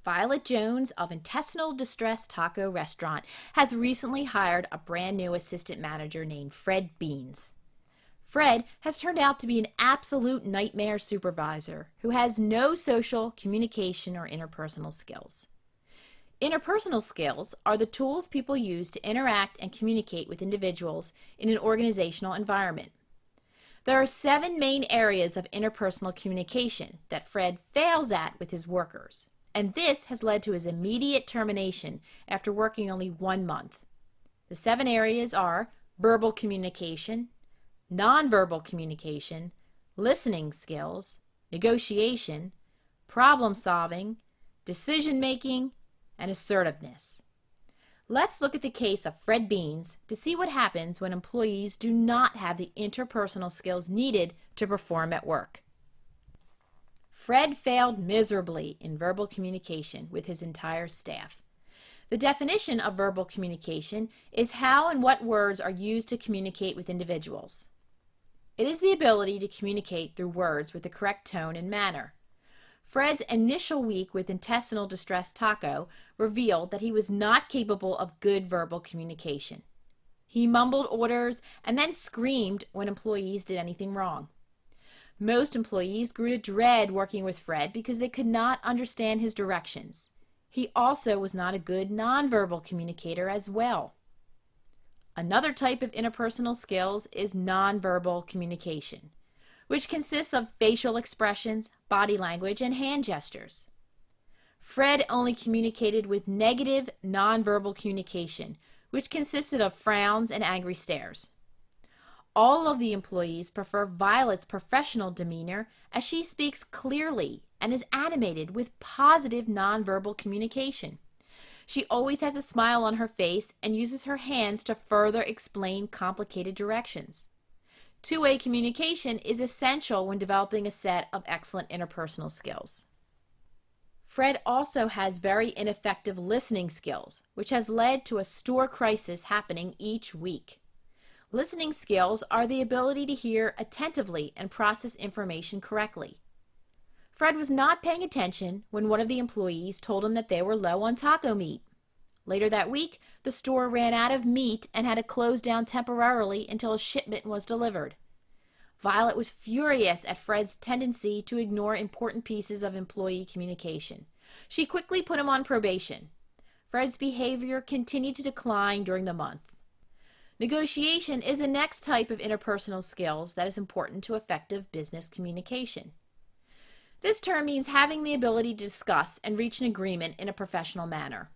Violet Jones of Intestinal Distress Taco Restaurant has recently hired a brand new assistant manager named Fred Beans. Fred has turned out to be an absolute nightmare supervisor who has no social, communication, or interpersonal skills. Interpersonal skills are the tools people use to interact and communicate with individuals in an organizational environment. There are 7 main areas of interpersonal communication that Fred fails at with his workers, and this has led to his immediate termination after working only 1 month. The 7 areas are verbal communication, nonverbal communication, listening skills, negotiation, problem solving, decision making, and assertiveness. Let's look at the case of Fred Beans to see what happens when employees do not have the interpersonal skills needed to perform at work. Fred failed miserably in verbal communication with his entire staff. The definition of verbal communication is how and what words are used to communicate with individuals. It is the ability to communicate through words with the correct tone and manner. Fred's initial week with Intestinal Distress Taco revealed that he was not capable of good verbal communication. He mumbled orders and then screamed when employees did anything wrong. Most employees grew to dread working with Fred because they could not understand his directions. He also was not a good nonverbal communicator as well. Another type of interpersonal skills is nonverbal communication, which consists of facial expressions, body language, and hand gestures. Fred only communicated with negative nonverbal communication, which consisted of frowns and angry stares. All of the employees prefer Violet's professional demeanor as she speaks clearly and is animated with positive nonverbal communication. She always has a smile on her face and uses her hands to further explain complicated directions. Two-way communication is essential when developing a set of excellent interpersonal skills. Fred also has very ineffective listening skills, which has led to a store crisis happening each week. Listening skills are the ability to hear attentively and process information correctly. Fred was not paying attention when one of the employees told him that they were low on taco meat. Later that week, the store ran out of meat and had to close down temporarily until a shipment was delivered. Violet was furious at Fred's tendency to ignore important pieces of employee communication. She quickly put him on probation. Fred's behavior continued to decline during the month. Negotiation is the next type of interpersonal skills that is important to effective business communication. This term means having the ability to discuss and reach an agreement in a professional manner.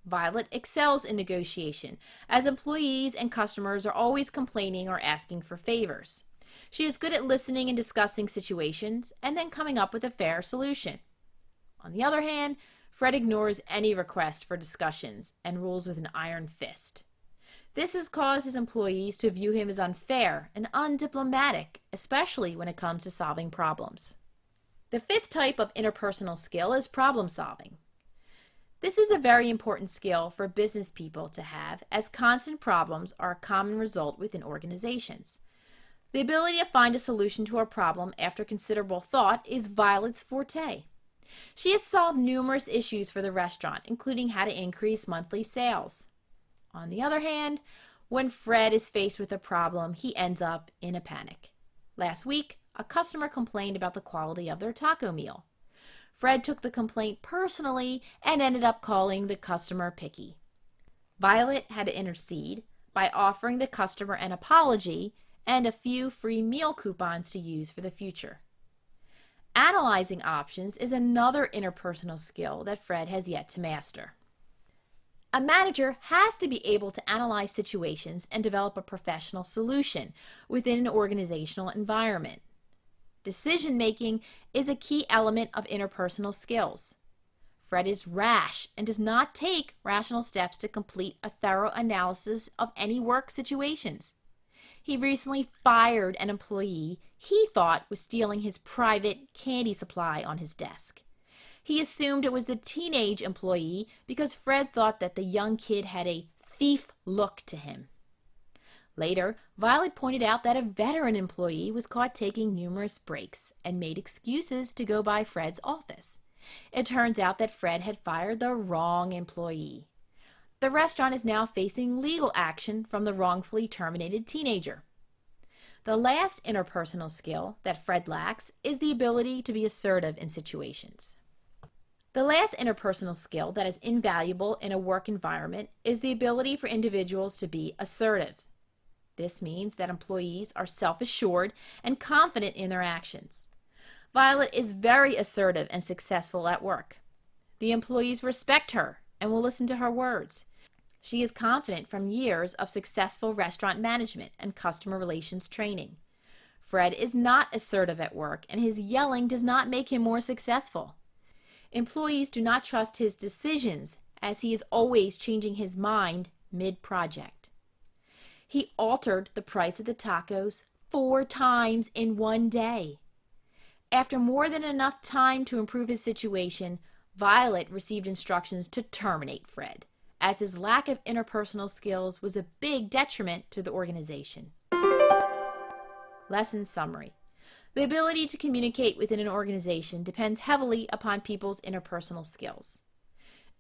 Violet excels in negotiation, as employees and customers are always complaining or asking for favors. She is good at listening and discussing situations and then coming up with a fair solution. On the other hand, Fred ignores any request for discussions and rules with an iron fist. This has caused his employees to view him as unfair and undiplomatic, especially when it comes to solving problems. The 5th type of interpersonal skill is problem solving. This is a very important skill for business people to have, as constant problems are a common result within organizations. The ability to find a solution to a problem after considerable thought is Violet's forte. She has solved numerous issues for the restaurant, including how to increase monthly sales. On the other hand, when Fred is faced with a problem, he ends up in a panic. Last week, a customer complained about the quality of their taco meal. Fred took the complaint personally and ended up calling the customer picky. Violet had to intercede by offering the customer an apology and a few free meal coupons to use for the future. Analyzing options is another interpersonal skill that Fred has yet to master. A manager has to be able to analyze situations and develop a professional solution within an organizational environment. Decision-making is a key element of interpersonal skills. Fred is rash and does not take rational steps to complete a thorough analysis of any work situations. He recently fired an employee he thought was stealing his private candy supply on his desk. He assumed it was the teenage employee because Fred thought that the young kid had a thief look to him. Later, Violet pointed out that a veteran employee was caught taking numerous breaks and made excuses to go by Fred's office. It turns out that Fred had fired the wrong employee. The restaurant is now facing legal action from the wrongfully terminated teenager. The last interpersonal skill that Fred lacks is the ability to be assertive in situations. The last interpersonal skill that is invaluable in a work environment is the ability for individuals to be assertive. This means that employees are self-assured and confident in their actions. Violet is very assertive and successful at work. The employees respect her and will listen to her words. She is confident from years of successful restaurant management and customer relations training. Fred is not assertive at work, and his yelling does not make him more successful. Employees do not trust his decisions, as he is always changing his mind mid-project. He altered the price of the tacos 4 times in one day. After more than enough time to improve his situation, Violet received instructions to terminate Fred, as his lack of interpersonal skills was a big detriment to the organization. Lesson summary. The ability to communicate within an organization depends heavily upon people's interpersonal skills.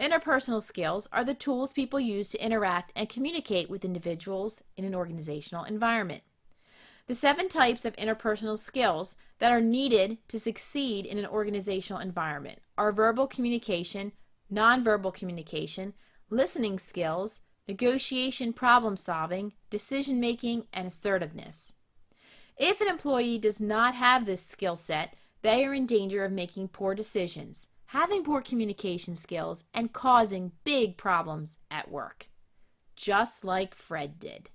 Interpersonal skills are the tools people use to interact and communicate with individuals in an organizational environment. The 7 types of interpersonal skills that are needed to succeed in an organizational environment are verbal communication, nonverbal communication, listening skills, negotiation, problem solving, decision making, and assertiveness. If an employee does not have this skill set, they are in danger of making poor decisions, having poor communication skills, and causing big problems at work, just like Fred did.